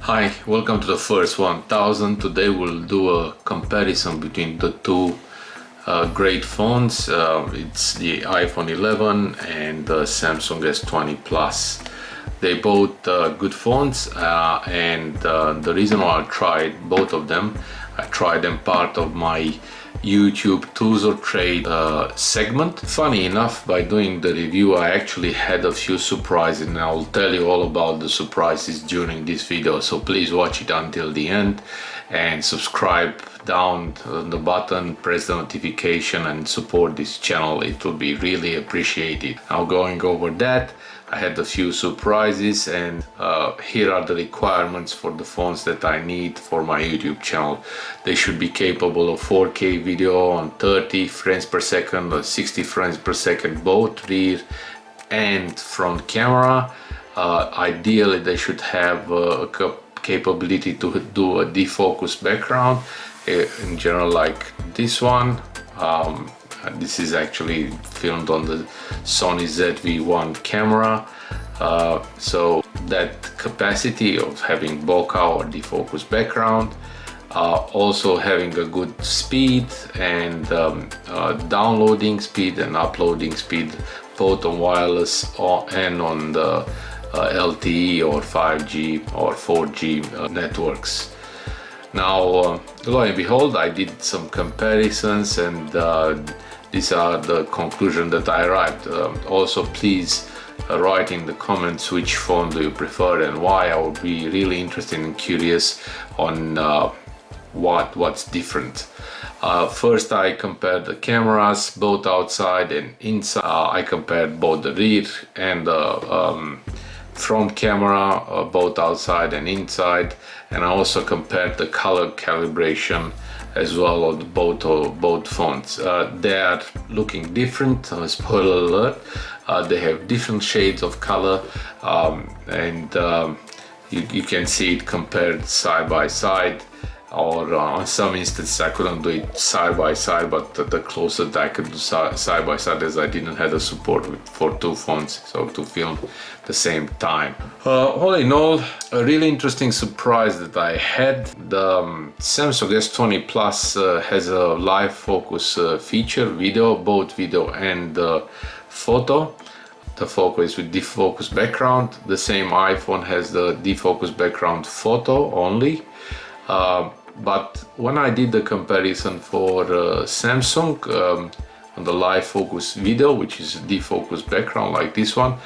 Hi, welcome to the first 1000. Today we'll do a comparison between the two great phones. It's the iPhone 11 and the Samsung S20 Plus. They both good phones, and the reason why I tried both of them, I tried them part of my YouTube tools or trade segment. Funny enough, by doing the review I actually had a few surprises, and I'll tell you all about the surprises during this video, so please watch it until the end and subscribe down on the button, press the notification and support this channel. It will be really appreciated. Now, going over that, I had a few surprises, and here are the requirements for the phones that I need for my YouTube channel. They should be capable of 4K video on 30 frames per second or 60 frames per second, both rear and front camera. Ideally, they should have a capability to do a defocus background, in general, like this one. This is actually filmed on the Sony ZV-1 camera, so that capacity of having bokeh or defocus background, also having a good speed and downloading speed and uploading speed, both on wireless and on the LTE or 5G or 4G networks. Now, lo and behold, I did some comparisons, and these are the conclusion that I arrived. Also, please write in the comments which phone do you prefer and why. I would be really interested and curious on what's different. First, I compared the cameras, both outside and inside. I compared both the rear and the front camera, both outside and inside, and I also compared the color calibration as well on both phones. They are looking different. Spoiler alert, they have different shades of color, and you can see it compared side by side, or on some instances I couldn't do it side by side, but the closest I could do side by side, as I didn't have the support for two phones, so to film the same time. All in all, a really interesting surprise that I had. The Samsung S20 Plus has a live focus feature, both video and photo. The focus with defocus background. The same iPhone has the defocus background photo only. But when I did the comparison for Samsung on the live focus video, which is defocus background like this one,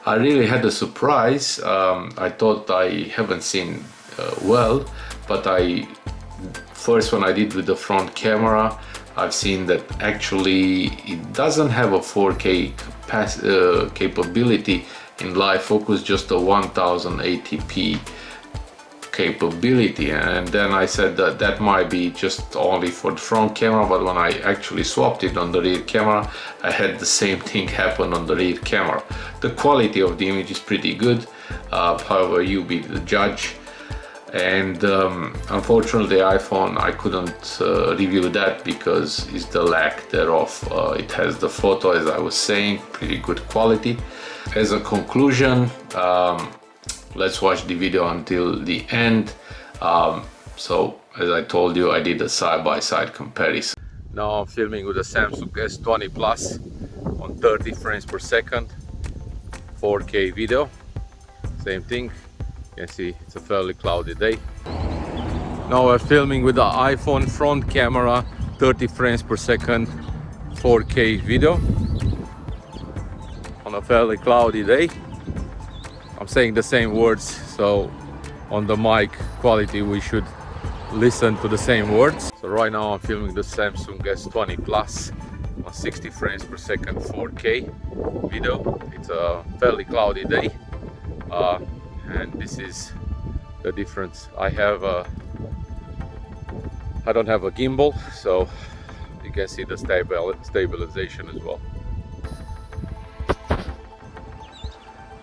I really had a surprise. I thought I haven't seen well, but first when I did with the front camera, I've seen that actually it doesn't have a 4K capability in live focus, just a 1080p capability. And then I said that might be just only for the front camera, but when I actually swapped it on the rear camera, I had the same thing happen on the rear camera. The quality of the image is pretty good, however, you be the judge. And unfortunately, the iPhone, I couldn't review that because it's the lack thereof. It has the photo, as I was saying, pretty good quality. As a conclusion, let's watch the video until the end. So, as I told you, I did a side-by-side comparison. Now I'm filming with the Samsung S20 Plus on 30 frames per second, 4K video. Same thing. You can see it's a fairly cloudy day. Now we're filming with the iPhone front camera, 30 frames per second, 4K video on a fairly cloudy day. I'm saying the same words, so on the mic quality we should listen to the same words. So right now I'm filming the Samsung S20 Plus on 60 frames per second, 4K video. It's a fairly cloudy day, and this is the difference. I don't have a gimbal, so you can see the stabilization as well.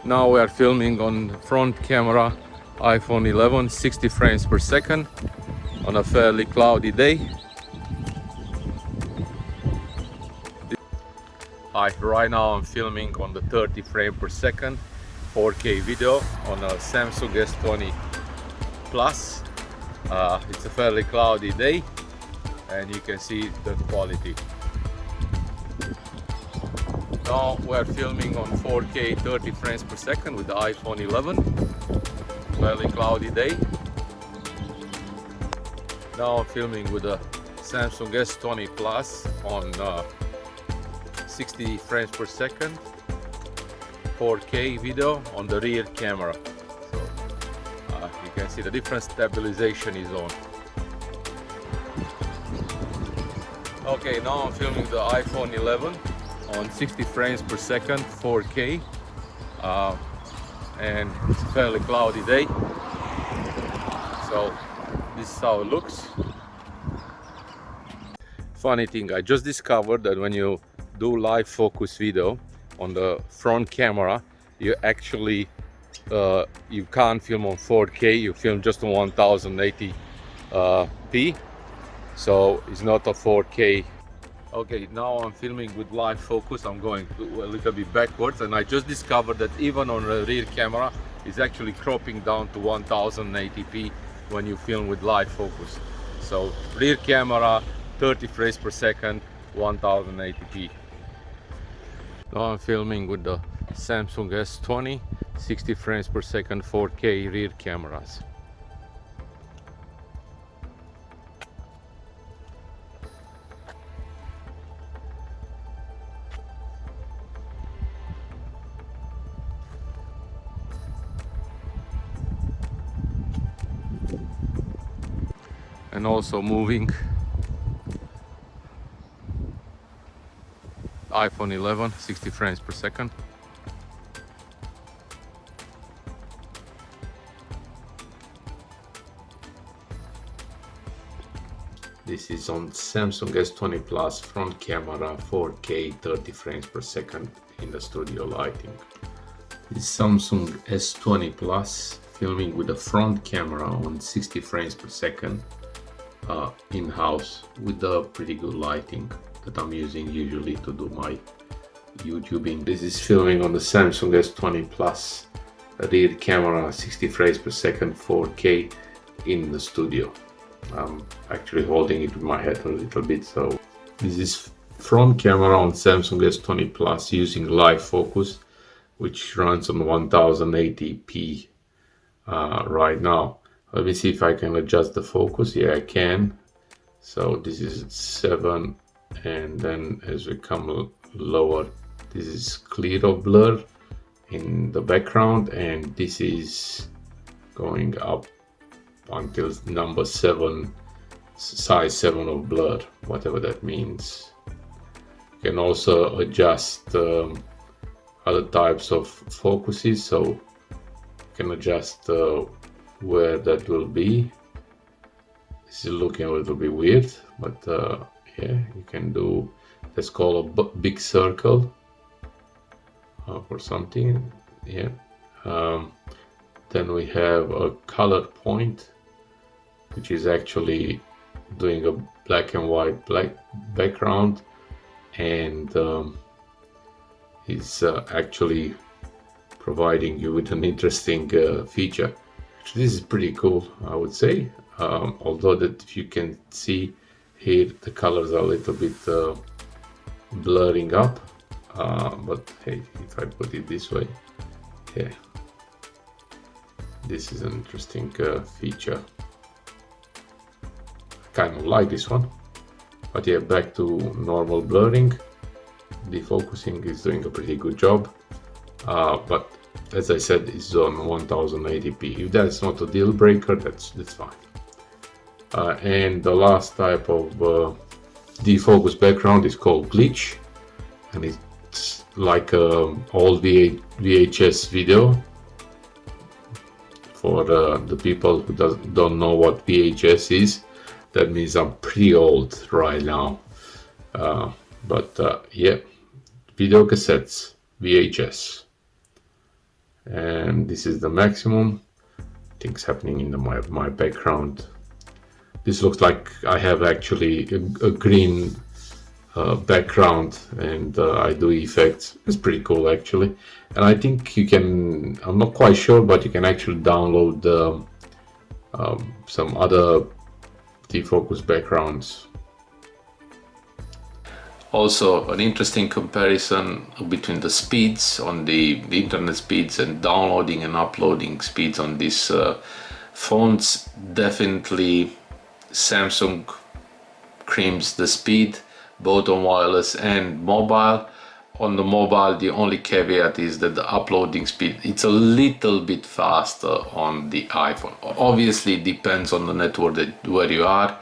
Now we are filming on front camera iPhone 11, 60 frames per second on a fairly cloudy day. Right now I'm filming on the 30 frame per second 4K video on a Samsung S20 Plus. It's a fairly cloudy day and you can see the quality. Now we're filming on 4K 30 frames per second with the iPhone 11. Fairly cloudy day. Now I'm filming with the Samsung S20 Plus on 60 frames per second, 4K video on the rear camera. So you can see the different stabilization is on. Okay, now I'm filming the iPhone 11 on 60 frames per second, 4K, and it's a fairly cloudy day. So this is how it looks. Funny thing, I just discovered that when you do live focus video on the front camera, you actually you can't film on 4K, you film just on 1080p, so it's not a 4K. Okay, now I'm filming with live focus. I'm going a little bit backwards, and I just discovered that even on the rear camera it's actually cropping down to 1080p when you film with live focus. So rear camera 30 frames per second, 1080p. Now I'm filming with the Samsung S20, 60 frames per second, 4K rear cameras. And also moving iPhone 11, 60 frames per second. This is on Samsung S20 Plus front camera, 4K 30 frames per second in the studio lighting. This is Samsung S20 Plus filming with the front camera on 60 frames per second in-house with the pretty good lighting that I'm using usually to do my YouTubing. This is filming on the Samsung S20 Plus rear camera, 60 frames per second, 4K in the studio. I'm actually holding it with my head a little bit. So this is front camera on Samsung S20 Plus using live focus, which runs on 1080p right now. Let me see if I can adjust the focus. Yeah, I can. So this is 7, and then as we come lower, this is clear of blur in the background, and this is going up until number 7, size 7 of blur, whatever that means. You can also adjust other types of focuses, so you can adjust where that will be. This is looking a little bit weird, but yeah, you can do, let's call a big circle or something. Yeah. Then we have a color point, which is actually doing a black and white background, and it's actually providing you with an interesting feature. This is pretty cool, I would say, although that if you can see here the colors are a little bit blurring up, but hey, if I put it this way, yeah, this is an interesting feature. Kind of like this one, but yeah, back to normal blurring. Defocusing is doing a pretty good job, but as I said, it's on 1080p. If that's not a deal breaker, that's fine. And the last type of defocus background is called glitch, and it's like old VHS video. For the people who don't know what VHS is, that means I'm pretty old right now. But yeah, video cassettes, VHS. And this is the maximum. Things happening in my background. This looks like I have actually a green background, and I do effects. It's pretty cool actually. And I think you can, I'm not quite sure, but you can actually download some other defocus backgrounds. Also, an interesting comparison between the speeds on the internet speeds and downloading and uploading speeds on these phones. Definitely Samsung creams the speed both on wireless and mobile. On the mobile, the only caveat is that the uploading speed, it's a little bit faster on the iPhone. Obviously it depends on the network where you are,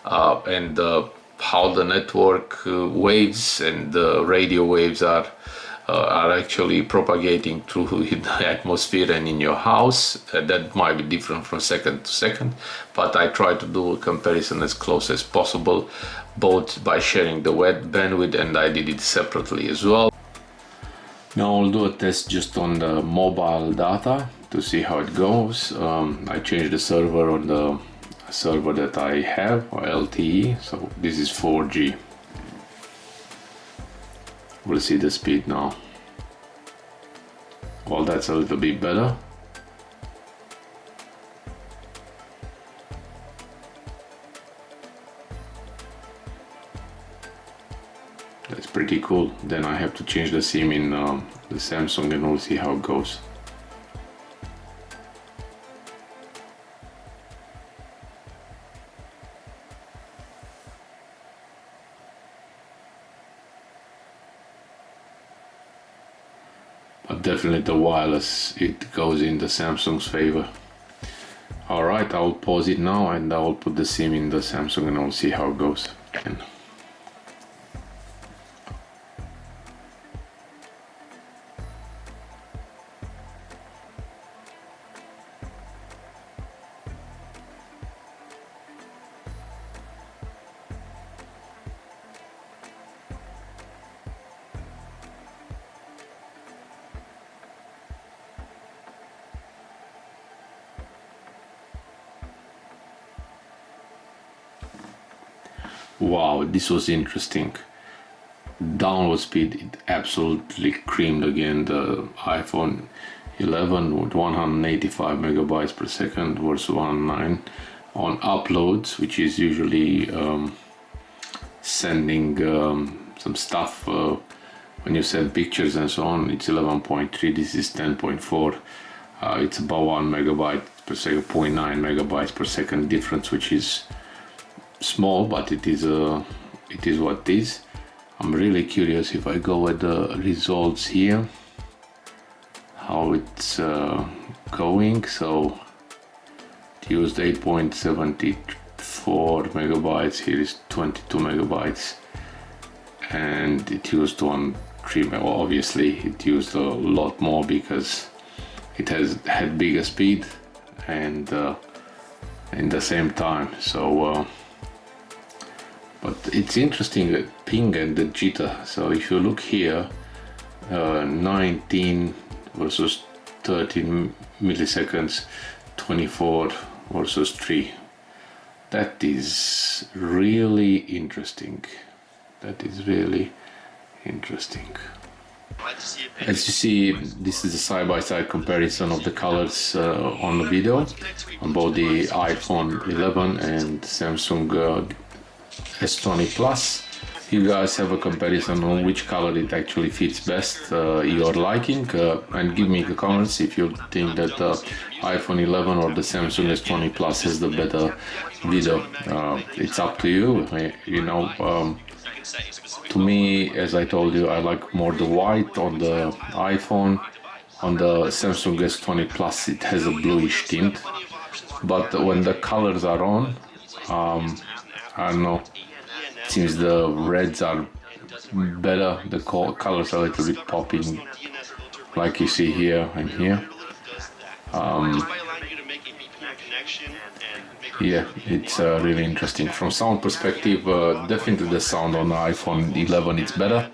and how the network waves and the radio waves are actually propagating through the atmosphere and in your house. That might be different from second to second, but I try to do a comparison as close as possible, both by sharing the web bandwidth, and I did it separately as well. Now I'll do a test just on the mobile data to see how it goes. I changed the server on the server that I have, or LTE, so this is 4G. We'll see the speed now. Well, that's a little bit better. That's pretty cool. Then I have to change the SIM in the Samsung and we'll see how it goes. But definitely the wireless, it goes in the Samsung's favor. Alright, I'll pause it now and I'll put the SIM in the Samsung and I'll see how it goes. Wow, this was interesting. Download speed, it absolutely creamed again the iPhone 11 with 185 megabytes per second versus 109. On uploads, which is usually sending some stuff when you send pictures and so on, it's 11.3. This is 10.4. It's about 1 megabyte per second, 0.9 megabytes per second difference, which is small, but it is what it is. I'm really curious if I go at the results here, how it's going. So it used 8.74 megabytes, here is 22 megabytes, and it used 1.3. Obviously it used a lot more because it had bigger speed and in the same time. So but it's interesting, the ping and the jitter. So if you look here, 19 versus 13 milliseconds, 24 versus 3. That is really interesting. That is really interesting. As you see, this is a side-by-side comparison of the colors on the video on both the iPhone 11 and Samsung S20 Plus. You guys have a comparison on which color it actually fits best your liking, and give me the comments if you think that the iPhone 11 or the Samsung S20 Plus has the better video. It's up to you. You know, to me, as I told you, I like more the white on the iPhone. On the Samsung S20 Plus it has a bluish tint, but when the colors are on, I don't know, it seems the reds are better, the colors are a little bit popping, like you see here and here. Yeah, it's really interesting. From sound perspective, definitely the sound on the iPhone 11 is better,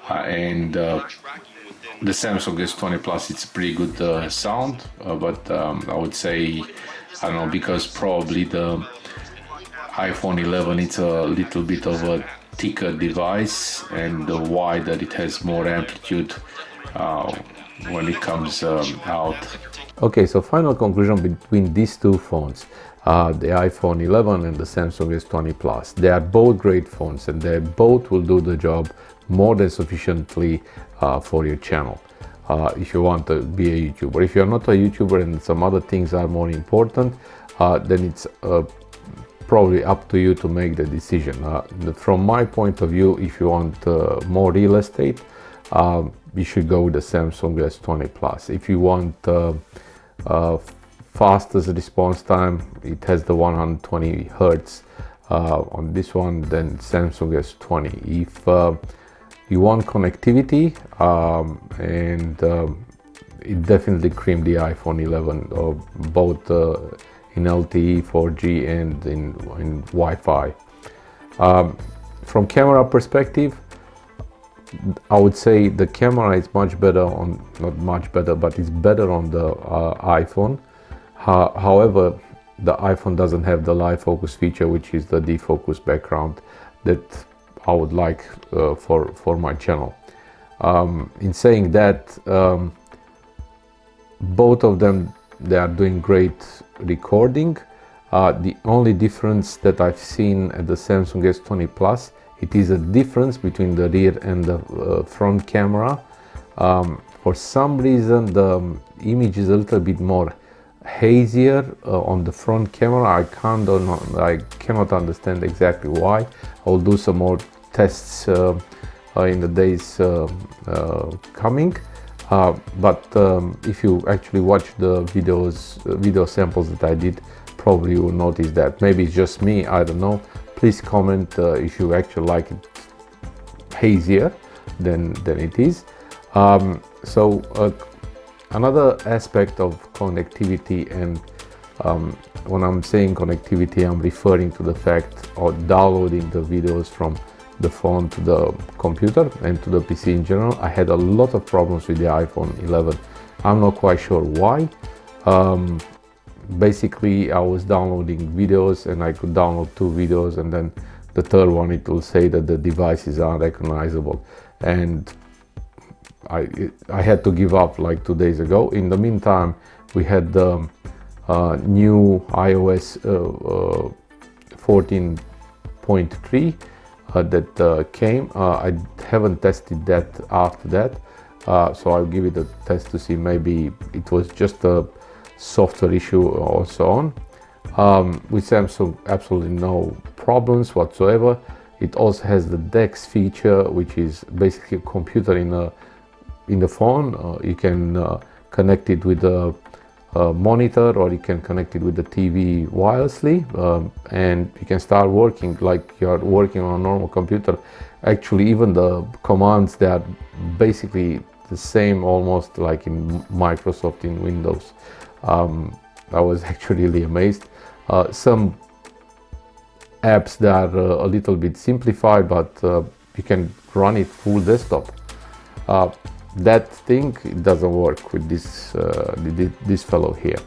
and the Samsung S20 Plus, it's pretty good sound, but I would say, I don't know, because probably the iPhone 11, it's a little bit of a thicker device, and the wider it has more amplitude, when it comes out. Okay, so final conclusion between these two phones, the iPhone 11 and the Samsung S20 Plus. They are both great phones and they both will do the job more than sufficiently for your channel. If you want to be a YouTuber. If you're not a YouTuber and some other things are more important, then it's probably up to you to make the decision. From my point of view, if you want more real estate, you should go with the Samsung S20 Plus. If you want fastest response time, it has the 120 Hertz on this one, then Samsung S20. If you want connectivity, it definitely creamed the iPhone 11, both in LTE, 4G, and in Wi-Fi. From camera perspective, I would say the camera is much better on, not much better, but it's better on the iPhone. However, the iPhone doesn't have the live focus feature, which is the defocus background that I would like for my channel. In saying that, both of them, they are doing great recording. The only difference that I've seen at the Samsung S20 Plus, it is a difference between the rear and the front camera. For some reason, the image is a little bit more hazier on the front camera. I cannot understand exactly why. I will do some more tests in the days coming. But if you actually watch the video samples that I did, probably you will notice that. Maybe it's just me, I don't know. Please comment if you actually like it hazier than it is. Another aspect of connectivity, and when I'm saying connectivity, I'm referring to the fact of downloading the videos from the phone to the computer and to the PC in general. I had a lot of problems with the iPhone 11. I'm not quite sure why. Basically, I was downloading videos and I could download 2 videos, and then the third one it will say that the device is unrecognizable, and I had to give up like 2 days ago. In the meantime, we had the new iOS 14.3 that came. I haven't tested that after that, so I'll give it a test to see, maybe it was just a software issue or so on. With Samsung, absolutely no problems whatsoever. It also has the DeX feature, which is basically a computer in the phone. You can connect it with a monitor, or you can connect it with the TV wirelessly, and you can start working like you're working on a normal computer. Actually, even the commands, they are basically the same almost like in Microsoft in Windows. I was actually really amazed. Some apps that are a little bit simplified, but you can run it full desktop. That thing, it doesn't work with this fellow here.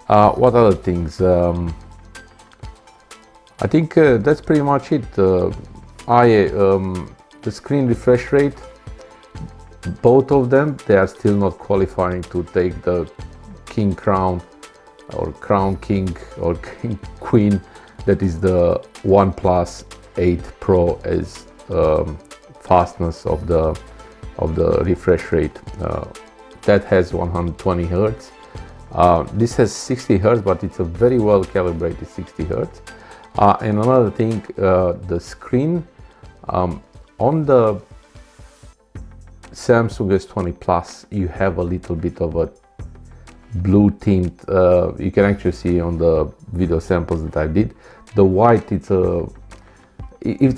What other things? I think that's pretty much it. The screen refresh rate, both of them, they are still not qualifying to take the King Crown or Crown King or King Queen, that is the OnePlus 8 Pro, as fastness of the refresh rate. That has 120 Hertz. This has 60 Hertz, but it's a very well calibrated 60 Hertz. And another thing, the screen on the Samsung S20 Plus, you have a little bit of a blue tint. You can actually see on the video samples that I did. The white, it's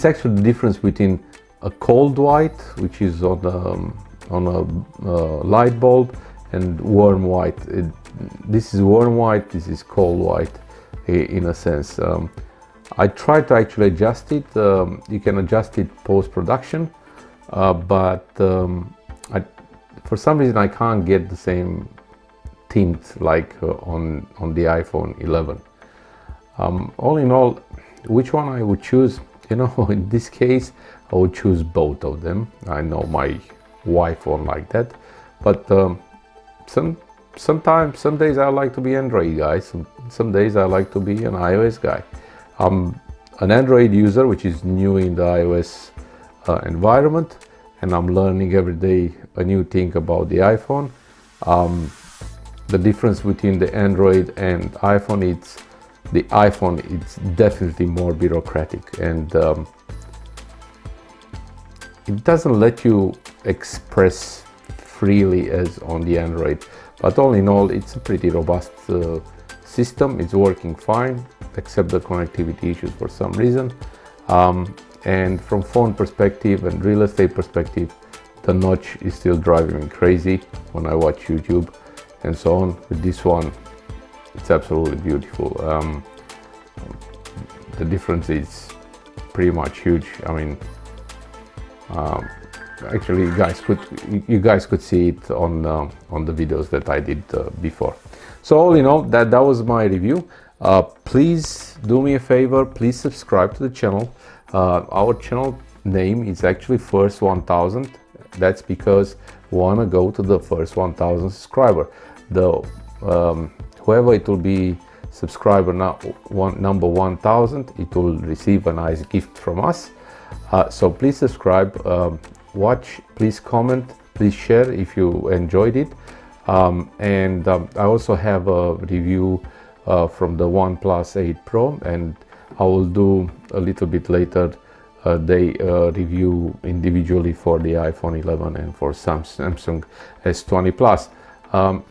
actually the difference between a cold white, which is on a light bulb, and warm white. This is warm white, this is cold white in a sense. I tried to actually adjust it. You can adjust it post-production, but for some reason I can't get the same tint like on the iPhone 11. All in all, which one I would choose? You know, in this case, I would choose both of them. I know my wife won't like that, But some days I like to be Android guy, some days I like to be an iOS guy. I'm an Android user, which is new in the iOS environment, and I'm learning every day a new thing about the iPhone. The difference between the Android and iPhone, it's the iPhone, it's definitely more bureaucratic, and it doesn't let you express freely as on the Android. But all in all, it's a pretty robust system. It's working fine, except the connectivity issues for some reason. And from phone perspective and real estate perspective, the notch is still driving me crazy when I watch YouTube and so on. With this one, it's absolutely beautiful. The difference is pretty much huge. I mean, actually, you guys could see it on the videos that I did before. So all in all, that was my review. Please do me a favor. Please subscribe to the channel. Our channel name is actually First 1000. That's because we want to go to the first 1000 subscriber. Whoever it will be subscriber number 1000, it will receive a nice gift from us. So please subscribe, watch, please comment, please share if you enjoyed it. And I also have a review from the Oneplus 8 Pro, and I will do a little bit later review individually for the iPhone 11 and for Samsung S20 Plus.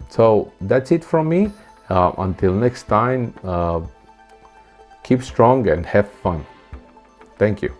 So that's it from me. Until next time, keep strong and have fun. Thank you.